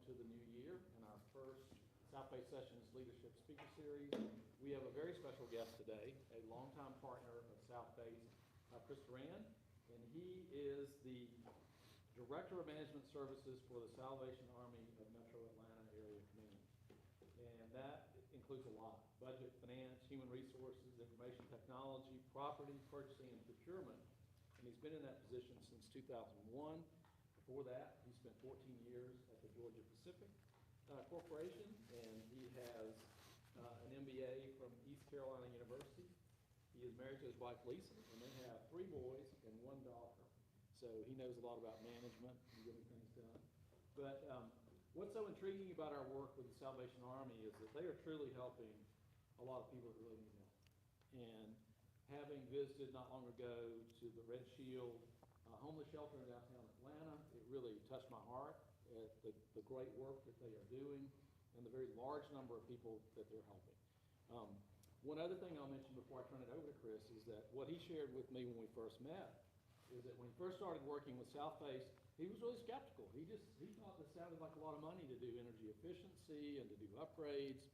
into the new year and our first Southface Sessions Leadership Speaker Series. We have a very special guest today, a longtime partner of Southface, Chris Durand, and he is the Director of Management Services for the Salvation Army of Metro Atlanta Area Command. And that includes a lot: budget, finance, human resources, information technology, property, purchasing, and procurement. And he's been in that position since 2001. Before that, he spent 14 years at the Georgia Pacific Corporation, and he has an MBA from East Carolina University. He is married to his wife, Lisa, and they have 3 boys and 1 daughter. So he knows a lot about management and getting things done. But what's so intriguing about our work with the Salvation Army is that they are truly helping a lot of people that really need help. And having visited not long ago to the Red Shield homeless shelter in downtown Atlanta, it really touched my heart at the great work that they are doing and the very large number of people that they're helping. One other thing I'll mention before I turn it over to Chris is that what he shared with me when we first met is that when he first started working with Southface, he was really skeptical. He thought this sounded like a lot of money to do energy efficiency and to do upgrades,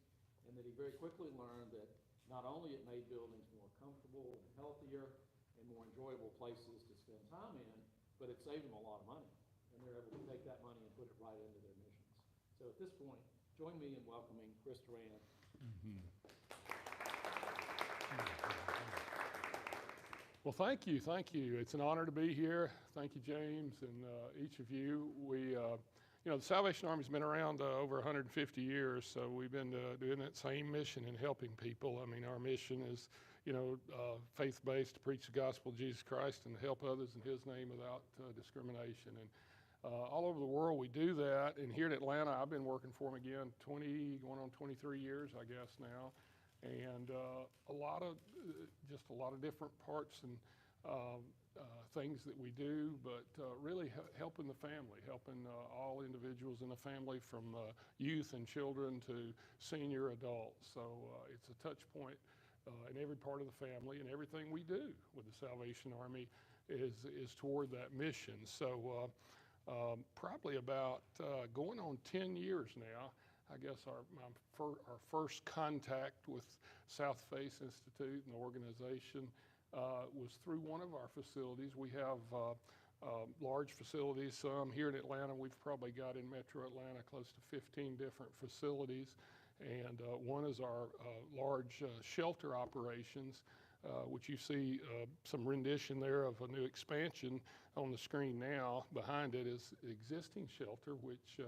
and that he very quickly learned that not only it made buildings more comfortable and healthier and more enjoyable places to spend time in, but it saved them a lot of money. And they're able to take that money and put it right into their missions. So at this point, join me in welcoming Chris Durand. Well, thank you. It's an honor to be here. Thank you, James, and each of you. The Salvation Army's been around over 150 years, so we've been doing that same mission and helping people. I mean, our mission is, faith-based, to preach the gospel of Jesus Christ and help others in His name without discrimination. And all over the world we do that. And here in Atlanta, I've been working for them again, going on 23 years, I guess now. And a lot of different parts and things that we do, but really helping the family, helping all individuals in the family, from youth and children to senior adults. So it's a touch point in every part of the family, and everything we do with the Salvation Army is toward that mission. So probably about going on 10 years now, I guess our first contact with Southface Institute and the organization was through one of our facilities. We have large facilities, some here in Atlanta. We've probably got in Metro Atlanta close to 15 different facilities. And one is our large shelter operations, which you see some rendition there of a new expansion on the screen now. Behind it is the existing shelter, which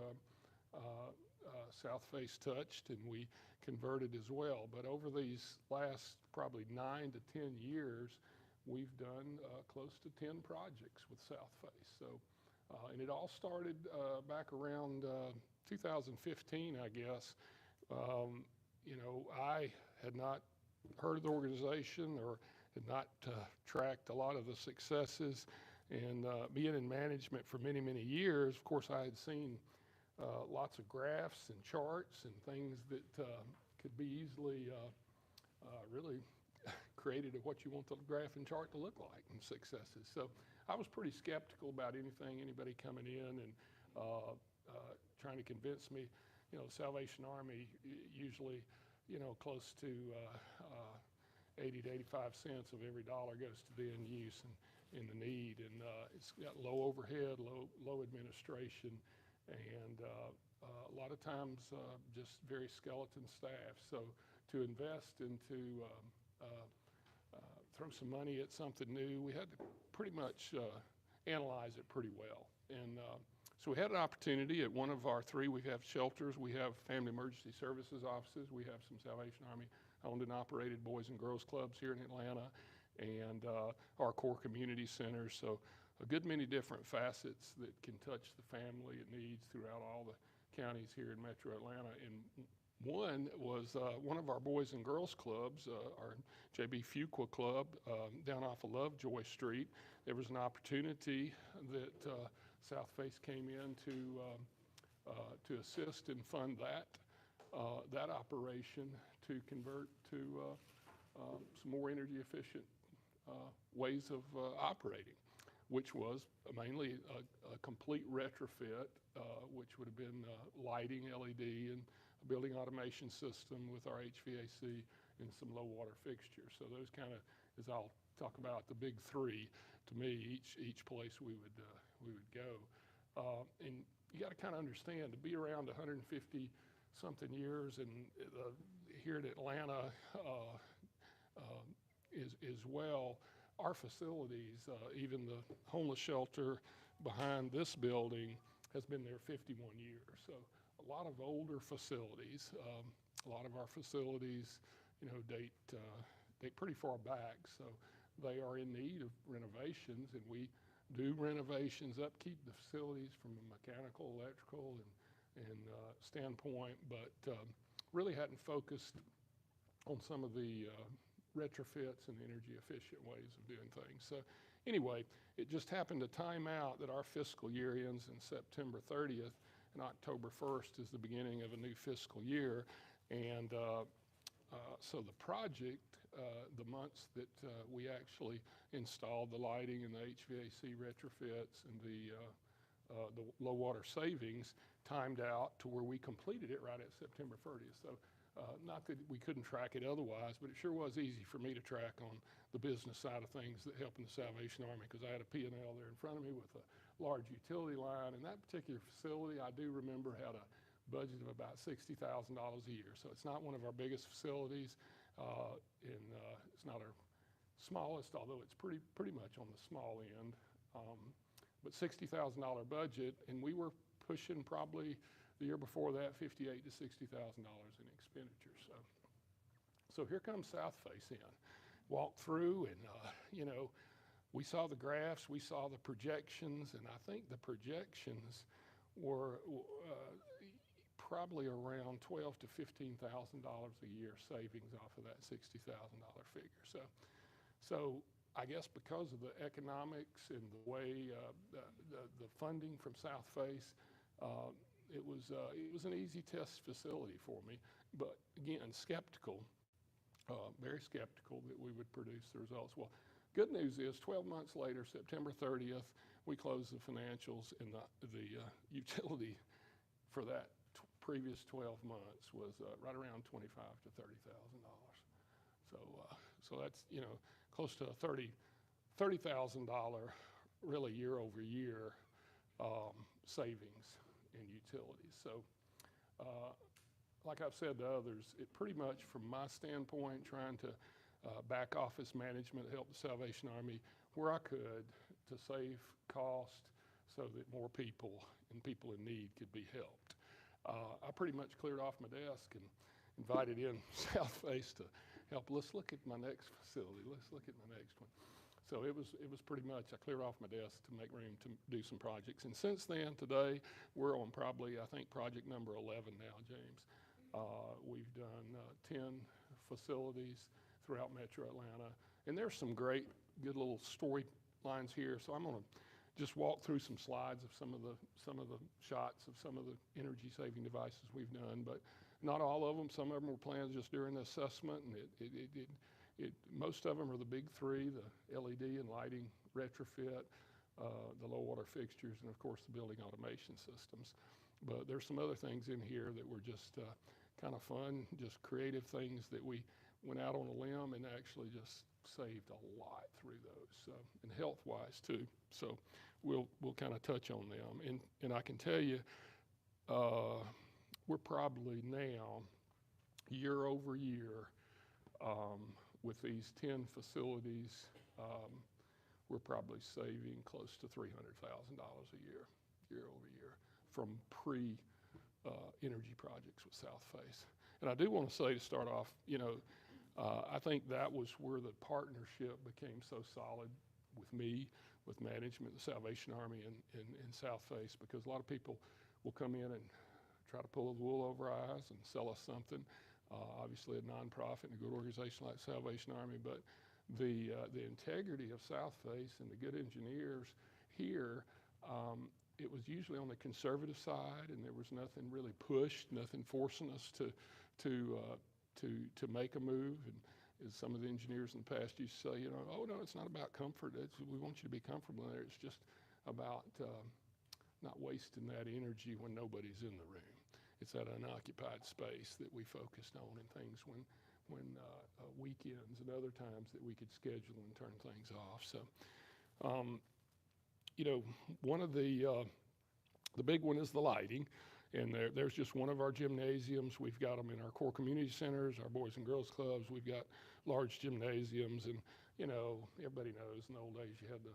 Southface touched and we converted as well. But over these last probably 9 to 10 years, we've done close to 10 projects with Southface. So, and it all started back around 2015, I guess. I had not heard of the organization or had not tracked a lot of the successes. And being in management for many, many years, of course, I had seen lots of graphs and charts and things that could be easily really created of what you want the graph and chart to look like and successes. So I was pretty skeptical about anybody coming in and trying to convince me. Salvation Army usually, close to 80 to 85 cents of every dollar goes to the end use and in the need. And it's got low overhead, low administration, and a lot of times just very skeleton staff. So to invest into throw some money at something new, we had to pretty much analyze it pretty well. And so we had an opportunity at one of our 3. We have shelters, we have family emergency services offices, we have some Salvation Army owned and operated boys and girls clubs here in Atlanta, and our core community centers. So a good many different facets that can touch the family and needs throughout all the counties here in Metro Atlanta. And one was one of our boys and girls clubs, our J.B. Fuqua Club down off of Lovejoy Street. There was an opportunity that Southface came in to assist and fund that operation to convert to some more energy efficient ways of operating. which was mainly a complete retrofit, which would have been lighting, LED, and a building automation system with our HVAC and some low water fixtures. So those kind of, as I'll talk about, the big three to me, each place we would go. And you got to kind of understand, to be around 150 something years, and here in Atlanta as well, our facilities, even the homeless shelter behind this building has been there 51 years. So a lot of older facilities. A lot of our facilities, date pretty far back. So they are in need of renovations, and we do renovations, upkeep the facilities from a mechanical, electrical, and standpoint, but really hadn't focused on some of the retrofits and energy efficient ways of doing things. So anyway, it just happened to time out that our fiscal year ends in September 30th, and October 1st is the beginning of a new fiscal year. And so the project, the months that we actually installed the lighting and the HVAC retrofits and the low water savings, timed out to where we completed it right at September 30th. So not that we couldn't track it otherwise, but it sure was easy for me to track on the business side of things that helped in the Salvation Army, because I had a P&L there in front of me with a large utility line. And that particular facility, I do remember, had a budget of about $60,000 a year. So it's not one of our biggest facilities, and it's not our smallest, although it's pretty much on the small end. But $60,000 budget, and we were pushing probably the year before that $58,000 to $60,000 in expenditures. So here comes Southface in. Walked through, and we saw the graphs, we saw the projections, and I think the projections were probably around $12,000 to $15,000 a year savings off of that $60,000 figure. So I guess because of the economics and the way the funding from Southface, it was an easy test facility for me. But again, skeptical, very skeptical that we would produce the results. Well, good news is 12 months later, September 30th, we closed the financials, and the utility for that previous 12 months was right around $25,000 to $30,000. So that's close to a $30,000 really year over year savings in utilities. So like I've said to others, it pretty much from my standpoint, trying to back office management, help the Salvation Army where I could to save cost so that more people and people in need could be helped. I pretty much cleared off my desk and invited in Southface to help. Let's look at my next facility. Let's look at my next one. So it was pretty much, I cleared off my desk to make room to do some projects. And since then, today, we're on probably, I think, project number 11 now, James. We've done 10 facilities throughout Metro Atlanta. And there's some great, good little storylines here. So I'm gonna just walk through some slides of some of the shots of some of the energy saving devices we've done, but not all of them. Some of them were planned just during the assessment, and most of them are the big three: the LED and lighting retrofit, the low water fixtures, and of course the building automation systems. But there's some other things in here that were just kind of fun, just creative things that we went out on a limb and actually just saved a lot through those, and health-wise too. So we'll kind of touch on them, and I can tell you, we're probably now year over year with these 10 facilities, we're probably saving close to $300,000 a year over year, from pre-energy projects with Southface. And I do want to say, to start off, I think that was where the partnership became so solid with me, with management, the Salvation Army, and Southface, because a lot of people will come in and try to pull the wool over our eyes and sell us something. Obviously a nonprofit and a good organization like Salvation Army, but the integrity of Southface and the good engineers here, it was usually on the conservative side, and there was nothing really pushed, nothing forcing us to make a move. And as some of the engineers in the past used to say, oh no, it's not about comfort. We want you to be comfortable in there. It's just about not wasting that energy when nobody's in the room. It's that unoccupied space that we focused on, and things when weekends and other times that we could schedule and turn things off. So, one of the big one is the lighting. And there's just one of our gymnasiums. We've got them in our core community centers, our Boys and Girls Clubs. We've got large gymnasiums. And, everybody knows in the old days you had the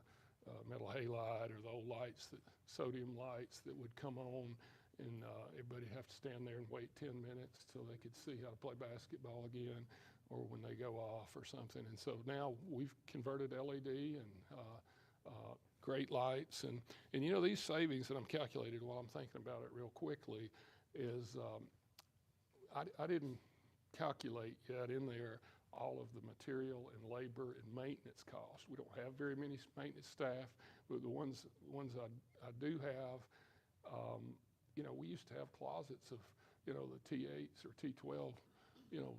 metal halide or the old lights, sodium lights that would come on. And everybody'd have to stand there and wait 10 minutes till they could see how to play basketball again, or when they go off or something. And so now we've converted LED and great lights, and these savings that I'm calculating while I'm thinking about it real quickly is I didn't calculate yet in there all of the material and labor and maintenance costs. We don't have very many maintenance staff, but the ones I do have, we used to have closets of the T8s or T12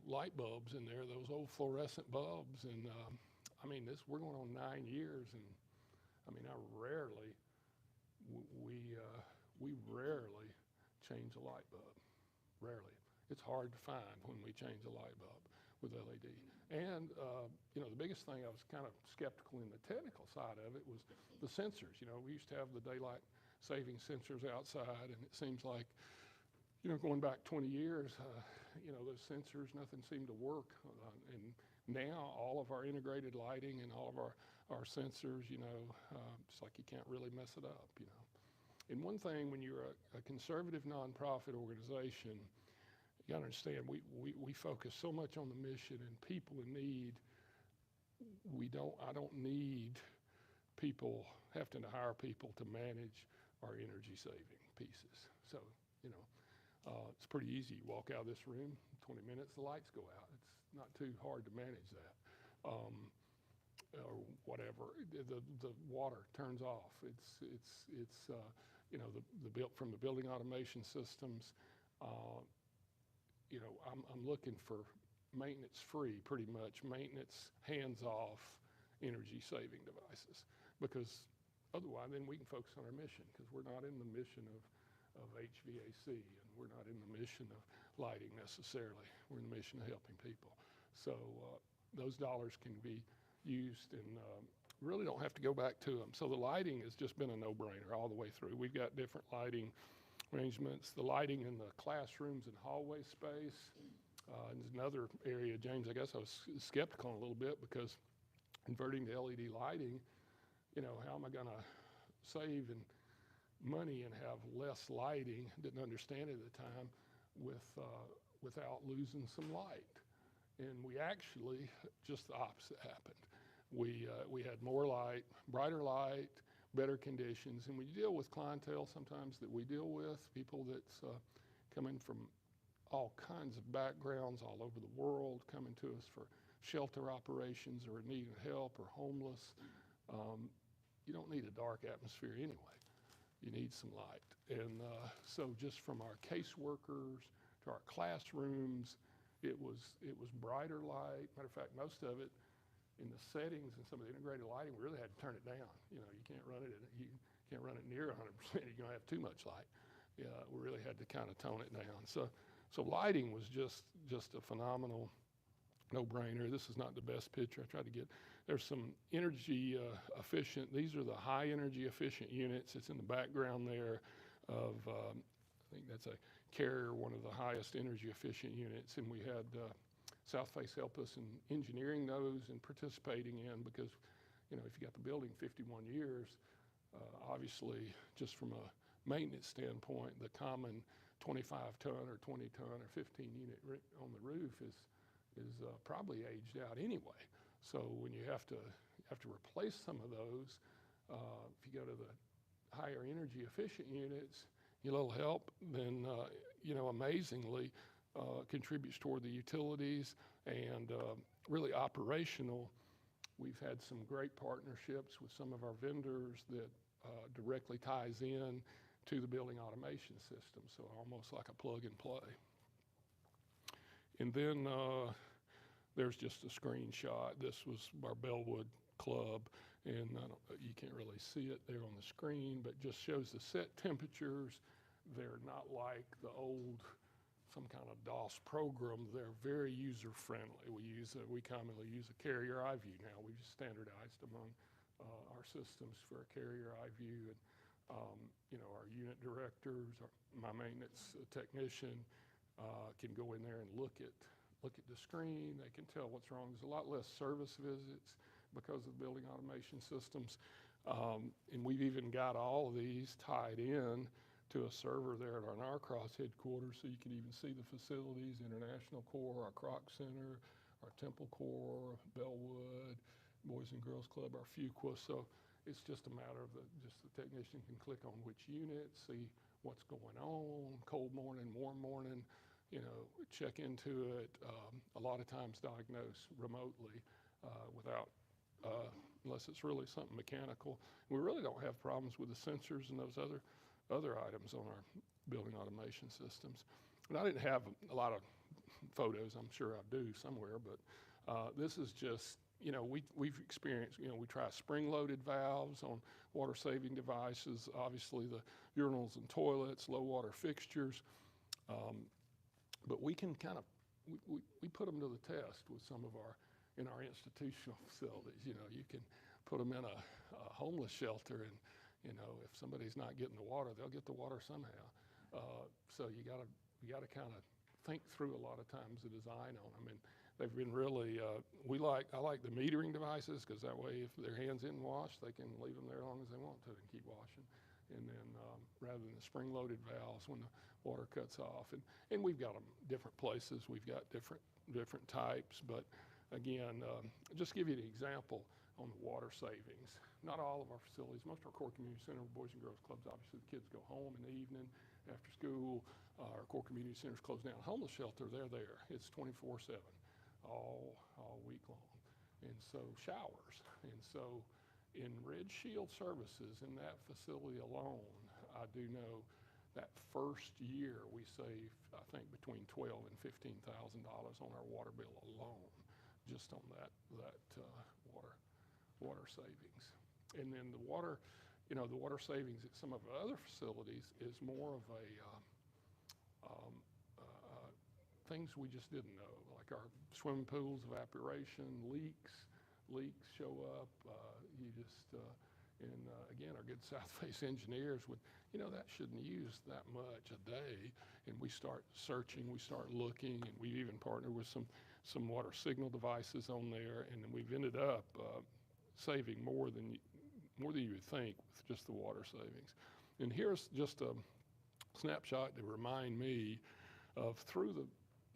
light bulbs in there, those old fluorescent bulbs, and we're going on 9 years, and we rarely change a light bulb. Rarely. It's hard to find when we change a light bulb with LED. And, the biggest thing I was kind of skeptical in the technical side of it was the sensors. We used to have the daylight saving sensors outside, and it seems like, going back 20 years, those sensors, nothing seemed to work. And now all of our integrated lighting and all of our sensors, it's like you can't really mess it up, And one thing, when you're a conservative nonprofit organization, you gotta understand, we focus so much on the mission and people in need. I don't need people, having to hire people to manage our energy saving pieces. So, it's pretty easy. You walk out of this room, 20 minutes, the lights go out. It's not too hard to manage that. Or whatever, the water turns off. It's from the building automation systems. I'm looking for maintenance free, pretty much, maintenance hands off energy saving devices, because otherwise then we can focus on our mission, because we're not in the mission of HVAC, and we're not in the mission of lighting necessarily. We're in the mission of helping people. So those dollars can be used, and really don't have to go back to them. So the lighting has just been a no-brainer all the way through. We've got different lighting arrangements. The lighting in the classrooms and hallway space is another area, James, I guess I was skeptical a little bit, because converting to LED lighting, how am I gonna save money and have less lighting? Didn't understand it at the time, without losing some light. And we actually, just the opposite happened. We had more light, brighter light, better conditions. And we deal with clientele sometimes that we deal with, people that's coming from all kinds of backgrounds all over the world, coming to us for shelter operations or needing help or homeless. You don't need a dark atmosphere anyway. You need some light. And so just from our caseworkers to our classrooms, it was brighter light. Matter of fact, most of it in the settings and some of the integrated lighting, we really had to turn it down. You can't run it near 100%. You're gonna have too much light. Yeah, we really had to kind of tone it down. So lighting was just a phenomenal no-brainer. This is not the best picture I tried to get. There's some energy efficient. These are the high energy efficient units. It's in the background there of, I think that's a Carrier, one of the highest energy efficient units. And we had Southface help us in engineering those and participating in, because, if you got the building 51 years, obviously just from a maintenance standpoint, the common 25-ton or 20-ton or 15-unit on the roof is probably aged out anyway. So when you have to replace some of those, if you go to the higher energy efficient units, a little help, then amazingly contributes toward the utilities and really operational. We've had some great partnerships with some of our vendors that directly ties in to the building automation system, so almost like a plug and play. And then there's just a screenshot. This was our Bellwood Club, and you can't really see it there on the screen, but just shows the set temperatures. They're not like the old, some kind of DOS program. They're very user-friendly. We commonly use a carrier iView now. We've just standardized among our systems for a carrier iView, and our unit directors, my maintenance technician can go in there and look at the screen. They can tell what's wrong. There's a lot less service visits because of building automation systems. And we've even got all of these tied in to a server there at our Norcross headquarters, so you can even see the facilities, International Corps, our Croc Center, our Temple Corps, Bellwood, Boys and Girls Club, our Fuqua. So it's just a matter of the technician can click on which unit, see what's going on, cold morning, warm morning, check into it. A lot of times diagnose remotely without, unless it's really something mechanical. We really don't have problems with the sensors and those other items on our building automation systems. And I didn't have a lot of photos. I'm sure I do somewhere, but this is just, we've experienced, we try spring-loaded valves on water-saving devices, obviously the urinals and toilets, low-water fixtures, but we can kind of, we put them to the test with some of in our institutional facilities. You can put them in a homeless shelter, and if somebody's not getting the water, they'll get the water somehow. So you gotta kind of think through a lot of times the design on them, and they've been really. I like the metering devices, because that way, if their hands isn't washed, they can leave them there as long as they want to and keep washing. And then rather than the spring-loaded valves when the water cuts off, and we've got them different places. We've got different types, but again, just give you an example on the water savings. Not all of our facilities, most of our core community center, Boys and Girls Clubs, obviously the kids go home in the evening after school. Our core community centers close down. Homeless shelter, they're there. It's 24/7, all week long. And so showers. And so in Red Shield services, in that facility alone, I do know that first year we saved, I think, between $12,000 and $15,000 on our water bill alone, just on that water savings. And then the water savings at some of our other facilities is more of a things we just didn't know, like our swimming pools, evaporation, leaks show up. Again, our good Southface engineers would, that shouldn't use that much a day. And we start searching, we start looking, and we've even partnered with some water signal devices on there, and then we've ended up saving more than you would think with just the water savings. And here's just a snapshot to remind me of, through the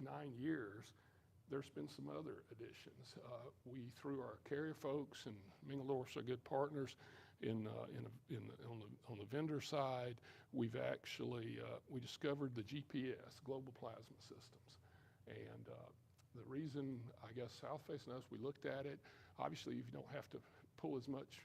9 years, there's been some other additions. Through our carrier folks, and Mingalor's are good partners on the vendor side, we've actually, we discovered the GPS, global plasma systems. And the reason, I guess, Southface and us, we looked at it, obviously you don't have to pull as much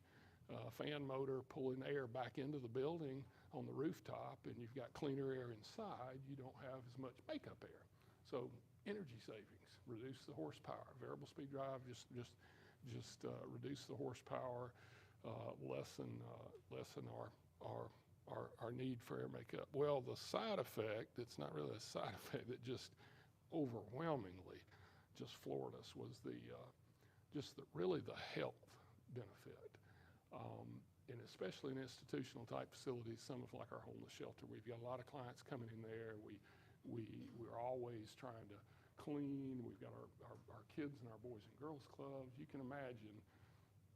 fan motor pulling air back into the building on the rooftop, and you've got cleaner air inside, you don't have as much makeup air. So energy savings, reduce the horsepower. Variable speed drive, just reduce the horsepower, lessen our need for air makeup. Well, the side effect, it's not really a side effect, that just overwhelmingly just floored us, was really the health benefit. And especially in institutional type facilities, some of like our homeless shelter, we've got a lot of clients coming in there. We're always trying to clean. We've got our kids and our Boys and Girls Clubs. You can imagine,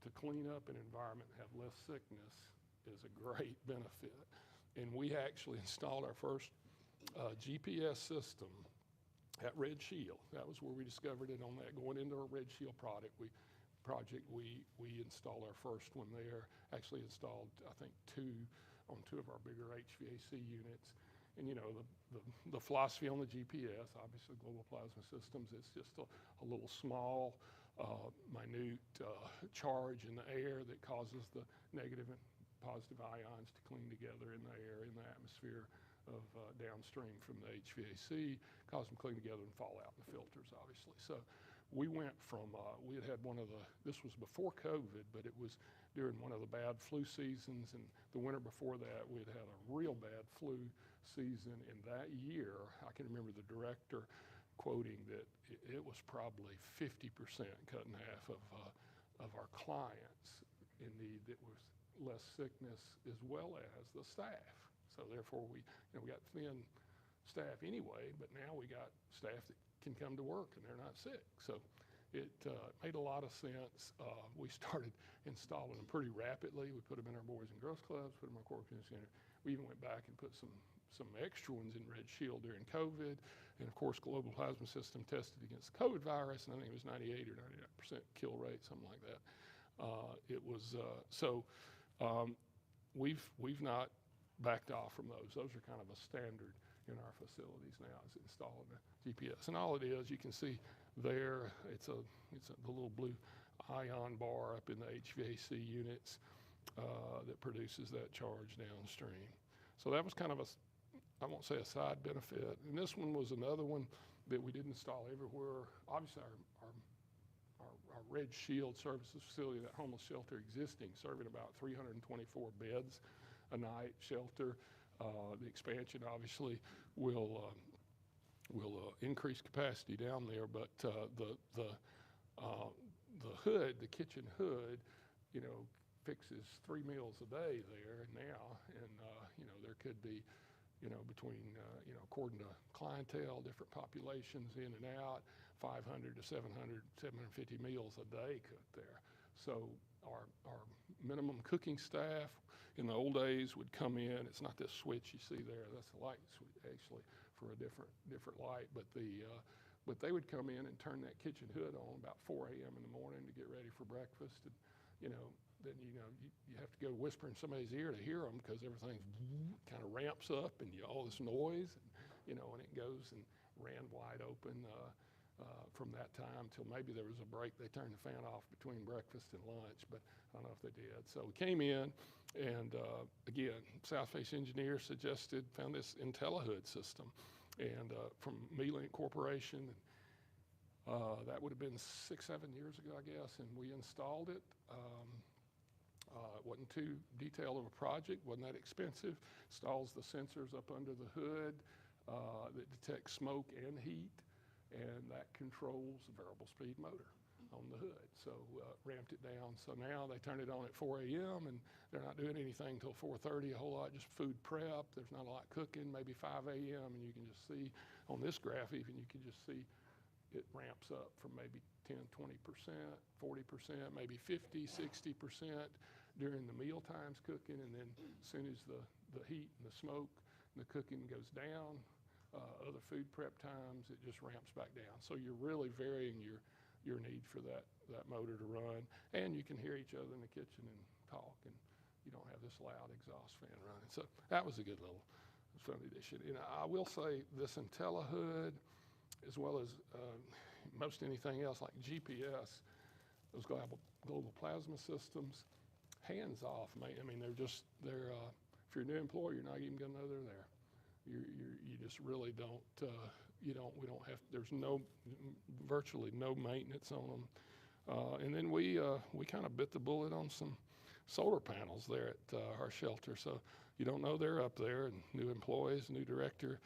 to clean up an environment and have less sickness is a great benefit. And we actually installed our first GPS system at Red Shield. That was where we discovered it, on that going into our Red Shield project. We installed our first one there. Actually installed, I think, two of our bigger HVAC units. And the philosophy on the GPS, obviously global plasma systems, it's just a little small, minute charge in the air that causes the negative and positive ions to cling together in the air, in the atmosphere of downstream from the HVAC, cause them to cling together and fall out in the filters, obviously. So we went from, we had one of the, this was before COVID, but it was during one of the bad flu seasons, and the winter before that, we had a real bad flu season. And that year, I can remember the director quoting that it was probably 50% cut in half of our clients in need that was less sickness as well as the staff. So therefore we got thin staff anyway, but now we got staff that can come to work and they're not sick. So it made a lot of sense. We started installing them pretty rapidly. We put them in our Boys and Girls Clubs, put them in our Correctional Center. We even went back and put some extra ones in Red Shield during COVID. And of course, Global Plasma System tested against the COVID virus, and I think it was 98 or 99% kill rate, something like that. It was, we've not backed off from those. Those are kind of a standard in our facilities now, is installing the GPS. And all it is, you can see there, it's the little blue ion bar up in the HVAC units that produces that charge downstream. So that was kind of I won't say a side benefit. And this one was another one that we did install everywhere. Obviously, our Red Shield Services facility, that homeless shelter existing, serving about 324 beds a night shelter. The expansion obviously will increase capacity down there, but the hood, the kitchen hood, fixes 3 meals a day there now, and there could be, between according to clientele, different populations in and out, 500 to 700, 750 meals a day cooked there. So our minimum cooking staff in the old days would come in. It's not this switch you see there. That's the light switch actually for a different light. But they would come in and turn that kitchen hood on about 4 a.m. in the morning to get ready for breakfast. And then you have to go whisper in somebody's ear to hear them because everything kind of ramps up and all this noise, and it goes and ran wide open from that time till maybe there was a break. They turned the fan off between breakfast and lunch, but I don't know if they did. So we came in, and again, Southface engineers found this IntelliHood system, and from MeLink Corporation. That would have been 6-7 years ago, I guess, and we installed it. It wasn't too detailed of a project, wasn't that expensive. Installs the sensors up under the hood that detects smoke and heat, and that controls the variable speed motor on the hood. So ramped it down. So now they turn it on at 4 a.m. and they're not doing anything till 4:30, a whole lot, just food prep. There's not a lot cooking, maybe 5 a.m. and you can just see on this graph even, you can just see it ramps up from maybe 10, 20%, 40%, maybe 50, 60% during the meal times cooking, and then as soon as the heat and the smoke and the cooking goes down, other food prep times, it just ramps back down. So you're really varying your need for that motor to run, and you can hear each other in the kitchen and talk, and you don't have this loud exhaust fan running. So that was a good little fun addition. And I will say this IntelliHood, as well as most anything else like GPS, those global plasma systems, hands off, man. I mean, they're if you're a new employee, you're not even gonna know they're there. You just really don't, we don't have, there's virtually no maintenance on them. And then we kind of bit the bullet on some solar panels there at our shelter. So you don't know they're up there, and new employees, new director,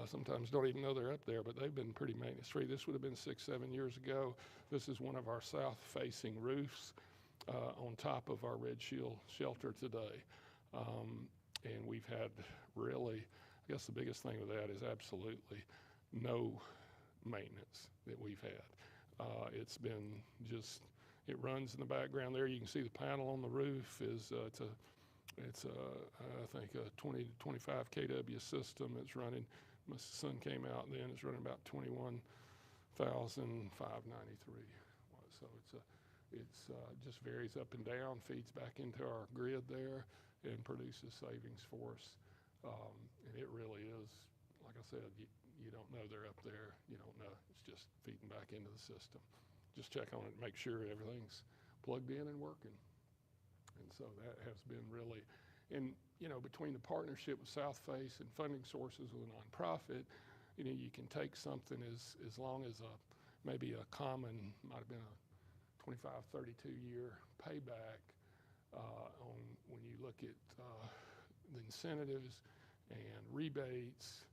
sometimes don't even know they're up there, but they've been pretty maintenance free. This would have been 6-7 years ago. This is one of our south facing roofs on top of our Red Shield shelter today. And we've had really, I guess the biggest thing with that is absolutely no maintenance that we've had. It's been just, it runs in the background there. You can see the panel on the roof is, it's I think a 20 to 25 kW system. It's running, my son came out then, it's running about 21,593. So it's just varies up and down, feeds back into our grid there and produces savings for us. And it really is, like I said, you don't know they're up there. You don't know. It's just feeding back into the system. Just check on it and make sure everything's plugged in and working. And so that has been really, and between the partnership with Southface and funding sources with a nonprofit, you can take something as long as maybe a common, might have been a 25, 32-year payback on when you look at the incentives and rebates.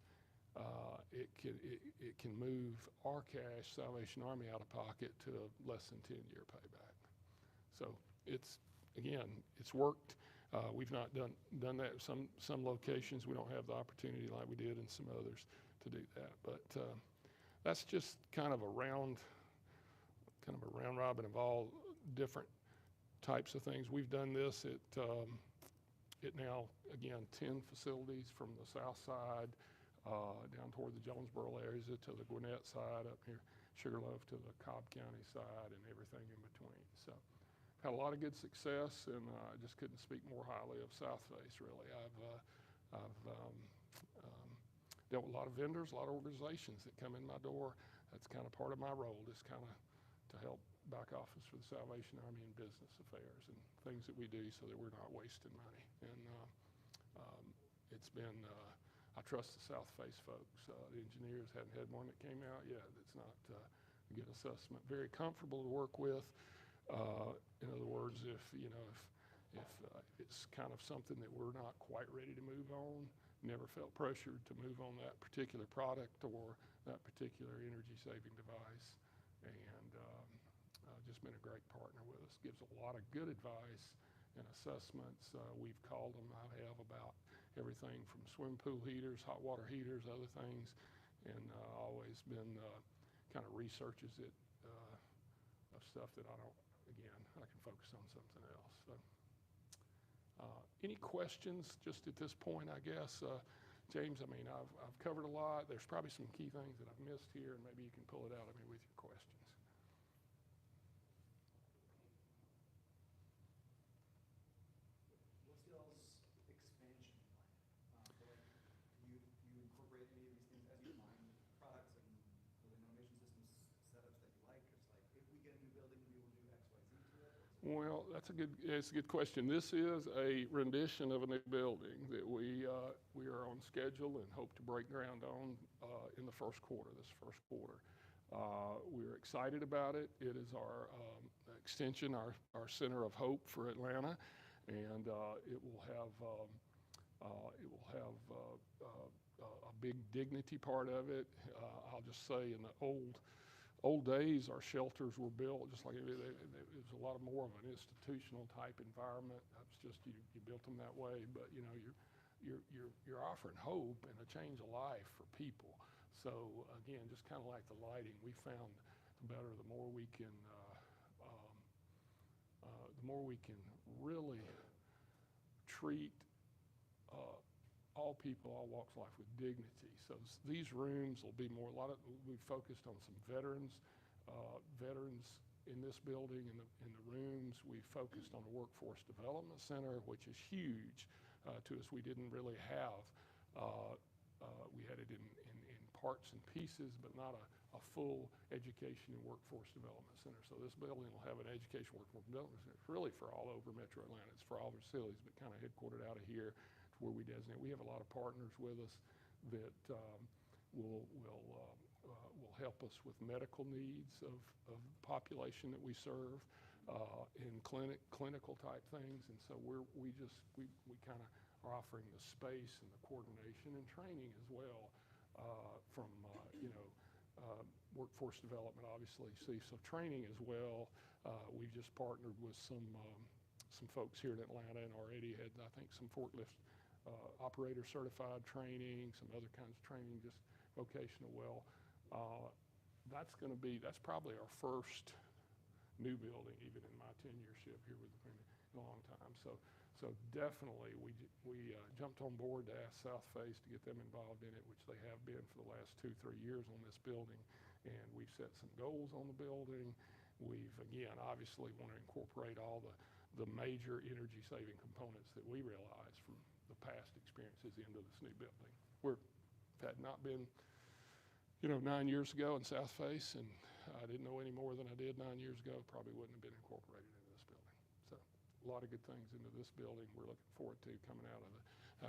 It can move our cash, Salvation Army, out of pocket to a less than 10-year payback. So it's worked. We've not done that. Some locations we don't have the opportunity like we did in some others to do that. But that's just kind of a round robin of all different types of things. We've done this at now, again, 10 facilities from the south side down toward the Jonesboro areas to the Gwinnett side, up here, Sugarloaf to the Cobb County side, and everything in between. So had a lot of good success, and I just couldn't speak more highly of Southface, really. I've dealt with a lot of vendors, a lot of organizations that come in my door. That's kind of part of my role, is kind of to help back office for the Salvation Army and business affairs and things that we do so that we're not wasting money. And it's been, I trust the Southface folks. The engineers haven't had one that came out yet that's not a good assessment. Very comfortable to work with. In other words, if it's kind of something that we're not quite ready to move on, never felt pressured to move on that particular product or that particular energy-saving device, and just been a great partner with us. Gives a lot of good advice and assessments. We've called them, I have, about everything from swimming pool heaters, hot water heaters, other things, and always been kind of researches it of stuff that I can focus on something else. So, any questions just at this point, I guess? James, I mean, I've covered a lot. There's probably some key things that I've missed here, and maybe you can pull it out of me with your questions. What's y'all's expansion plan? So like, do you incorporate any of these things as you find products and building automation systems setups that you like? It's like, if we get a new building, we will do X, Y, Z to it? Well, it's a good question. This is a rendition of a new building that we are on schedule and hope to break ground on in the first quarter. We're excited about it. It is our extension, our center of hope for Atlanta, and it will have a big dignity part of it. I'll just say, in the old days, our shelters were built just like it was a lot more of an institutional type environment. That's just you built them that way, but you know you're offering hope and a change of life for people. So again, just kind of like the lighting, we found the more we can really treat all people, all walks of life with dignity. So these rooms will be we focused on some veterans in this building, in the rooms. We focused on the Workforce Development Center, which is huge to us. We didn't really have, we had it in parts and pieces, but not a full education and workforce development center. So this building will have an education workforce development center. It's really for all over Metro Atlanta. It's for all the facilities, but kind of headquartered out of here, where we designate. We have a lot of partners with us that will help us with medical needs of the population that we serve, in clinical type things, and so we kind of are offering the space and the coordination and training as well from workforce development, obviously. So training as well. We just partnered with some folks here in Atlanta and already had, I think, some forklift operator certified training, some other kinds of training, just vocational. Well, that's probably our first new building, even in my tenureship here with the company, in a long time. So definitely we jumped on board to ask Southface to get them involved in it, which they have been for the last 2-3 years on this building. And we've set some goals on the building. We've, again, obviously want to incorporate all the major energy saving components that we realize from the past experiences into this new building. If it had not been 9 years ago in Southface, and I didn't know any more than I did 9 years ago, probably wouldn't have been incorporated into this building. So a lot of good things into this building we're looking forward to coming out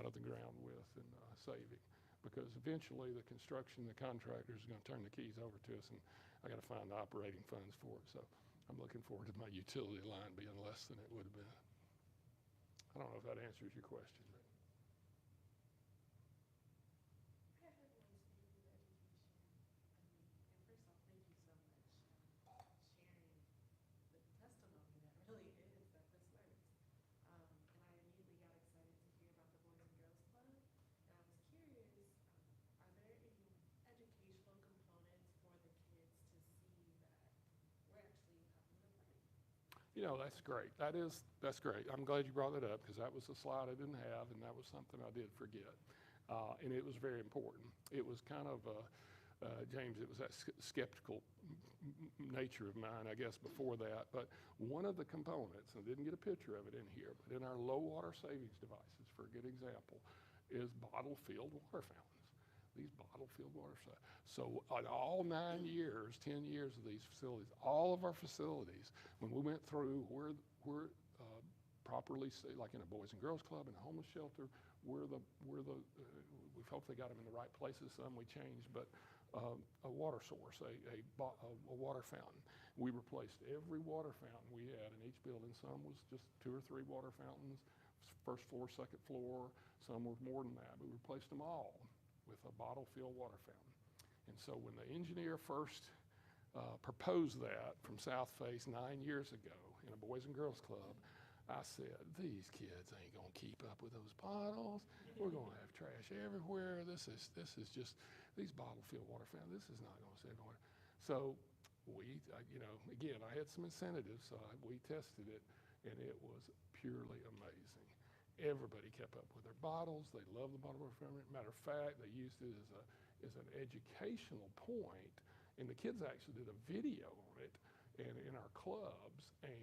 of the ground with and saving. because eventually the contractor is going to turn the keys over to us, and I got to find the operating funds for it. So I'm looking forward to my utility line being less than it would have been. I don't know if that answers your question. I have one to do with education. And first off, thank you so much sharing the testimony that really is that this works. And I immediately got excited to hear about the Boys and Girls Club. And I was curious, are there any educational components for the kids to see that we're actually having a fight? You know, that's great. That's great. I'm glad you brought that up, because that was a slide I didn't have, and that was something I did forget. And it was very important. It was kind of, James, it was that skeptical nature of mine, I guess, before that. But one of the components, and I didn't get a picture of it in here, but in our low water savings devices, for a good example, is bottle-filled water fountains. These bottle-filled water fountains. So on all 9 years, 10 years of these facilities, all of our facilities, when we went through, we're properly, like in a Boys and Girls Club, in a homeless shelter, we've hopefully got them in the right places. Some we changed, but a water source, a water fountain. We replaced every water fountain we had in each building. Some was just 2 or 3 water fountains, first floor, second floor. Some were more than that. We replaced them all with a bottle-filled water fountain. And so when the engineer first proposed that from Southface 9 years ago in a Boys and Girls Club, I said, these kids ain't gonna keep up with those bottles. We're gonna have trash everywhere. This is just, these bottle-filled water fountains, this is not gonna save water. So we, again, I had some incentives, so we tested it, and it was purely amazing. Everybody kept up with their bottles. They loved the bottle water fountain. Matter of fact, they used it as an educational point, and the kids actually did a video on it and in our clubs, and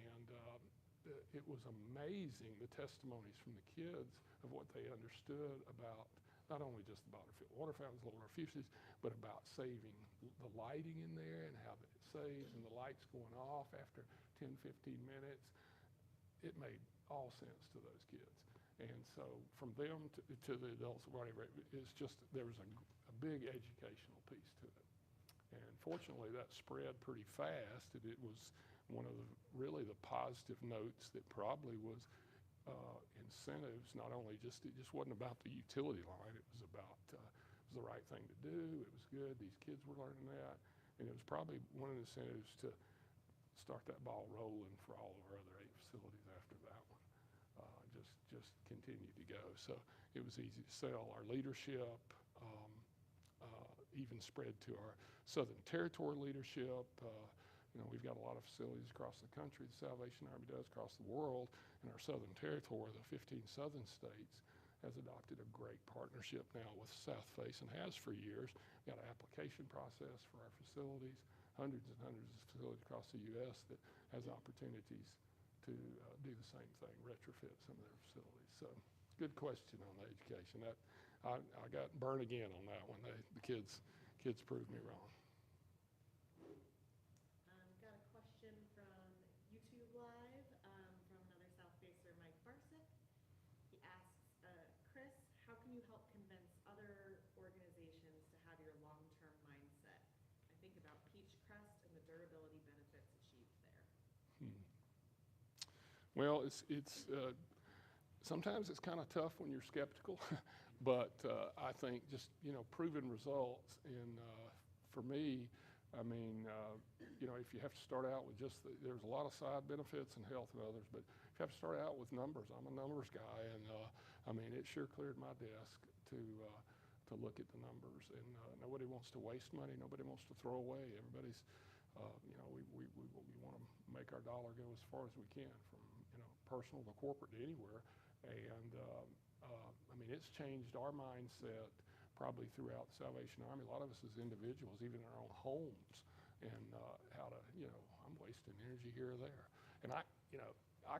it was amazing, the testimonies from the kids of what they understood about not only just the bottle-filled water fountains, water fuses, but about saving the lighting in there and how it saves, and the lights going off after 10, 15 minutes. It made all sense to those kids. And so from them to the adults, whatever, it's just, there was a big educational piece to it. And fortunately, that spread pretty fast, and it was one of really the positive notes that probably was incentives. Not only it just wasn't about the utility line, it was about, it was the right thing to do, it was good, these kids were learning that, and it was probably one of the incentives to start that ball rolling for all of our other 8 facilities after that one. Just continued to go. So it was easy to sell. Our leadership even spread to our Southern Territory leadership. We've got a lot of facilities across the country. The Salvation Army does across the world. And our Southern Territory, the 15 southern states, has adopted a great partnership now with Southface, and has for years. We've got an application process for our facilities, hundreds and hundreds of facilities across the U.S. that has opportunities to do the same thing, retrofit some of their facilities. So good question on the education. That I got burned again on that one. The kids proved me wrong. Got a question from YouTube Live from another Southfacer, Mike Barsick. He asks, Chris, how can you help convince other organizations to have your long-term mindset? I think about Peach Crest and the durability benefits achieved there. Well, it's sometimes it's kind of tough when you're skeptical, but I think just proven results. And for me, I mean, if you have to start out with just there's a lot of side benefits and health and others, but if you have to start out with numbers, I'm a numbers guy, and I mean, it sure cleared my desk to look at the numbers. And nobody wants to waste money. Nobody wants to throw away. Everybody's, we want to make our dollar go as far as we can, from personal to corporate to anywhere. And I mean, it's changed our mindset probably throughout the Salvation Army. A lot of us as individuals, even in our own homes, and how to, I'm wasting energy here or there. And I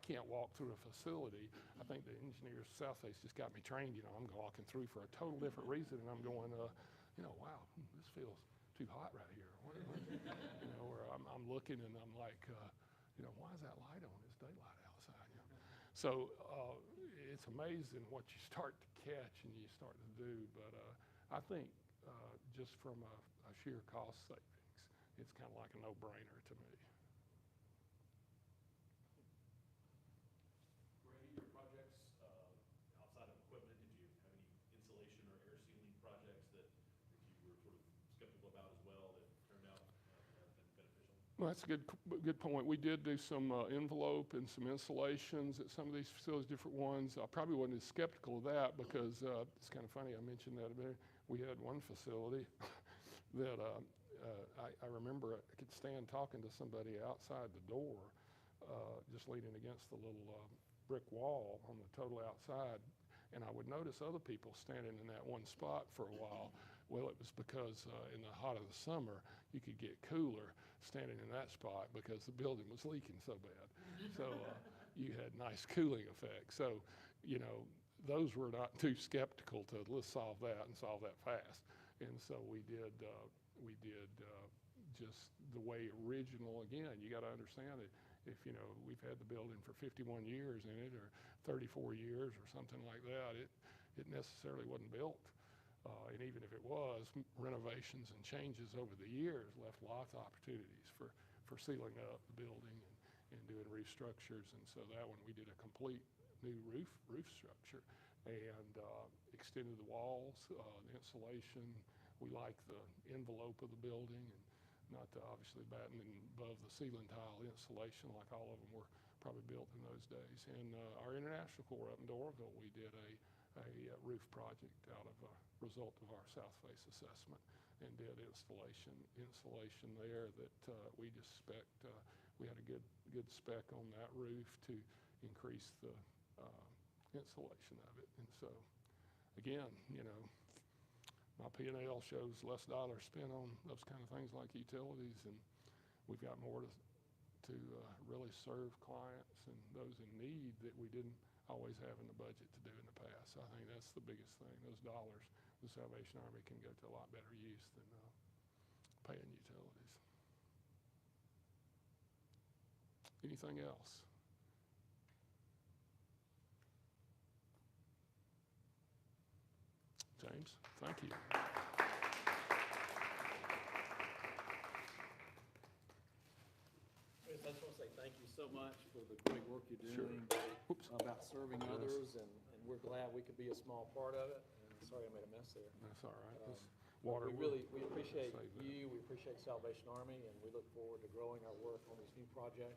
can't walk through a facility. I think the engineers at Southface just got me trained. I'm walking through for a total different reason, and I'm going, wow, this feels too hot right here. Where I'm looking and I'm like, why is that light on? It's daylight outside. So it's amazing what you start to catch and you start to do. But I think just from a sheer cost savings, it's kind of like a no-brainer to me. Randy, your projects, outside of equipment, did you have any insulation or air sealing projects that you were sort of skeptical about as well that turned out have been beneficial? Well, that's a good point. We did do some envelope and some insulations at some of these facilities, different ones. I probably wasn't as skeptical of that because it's kind of funny, I mentioned that a bit. We had one facility that I remember I could stand talking to somebody outside the door, just leaning against the little brick wall on the total outside, and I would notice other people standing in that one spot for a while. Well, it was because in the hot of the summer, you could get cooler standing in that spot because the building was leaking so bad. So you had nice cooling effect. So, you know, those were not too skeptical to let's solve that and solve that fast. And so we did just the way original. Again, you got to understand it. If, you know, we've had the building for 51 years in it or 34 years or something like that, it necessarily wasn't built. And even if it was, renovations and changes over the years left lots of opportunities for sealing up the building and doing roof structures. And so that one, we did a complete new roof structure and extended the walls, the insulation. We like the envelope of the building and not obviously battening above the ceiling tile insulation like all of them were probably built in those days. And our international core up in Doraville, we did a roof project out of a result of our Southface assessment and did insulation there that we just spec'd. We had a good spec on that roof to increase the insulation of it. And so, again, you know, my P&L shows less dollars spent on those kind of things like utilities, and we've got more to really serve clients and those in need that we didn't always have in the budget to do in the past. So I think that's the biggest thing. Those dollars, the Salvation Army can go to a lot better use than paying utilities. Anything else? James, thank you. Chris, I just want to say thank you so much for the great work you're Sure. doing Oops. about serving Yes. others, and we're glad we could be a small part of it. And sorry I made a mess there. That's all right. Um, This water. We appreciate save that. you, we appreciate Salvation Army, and we look forward to growing our work on these new projects.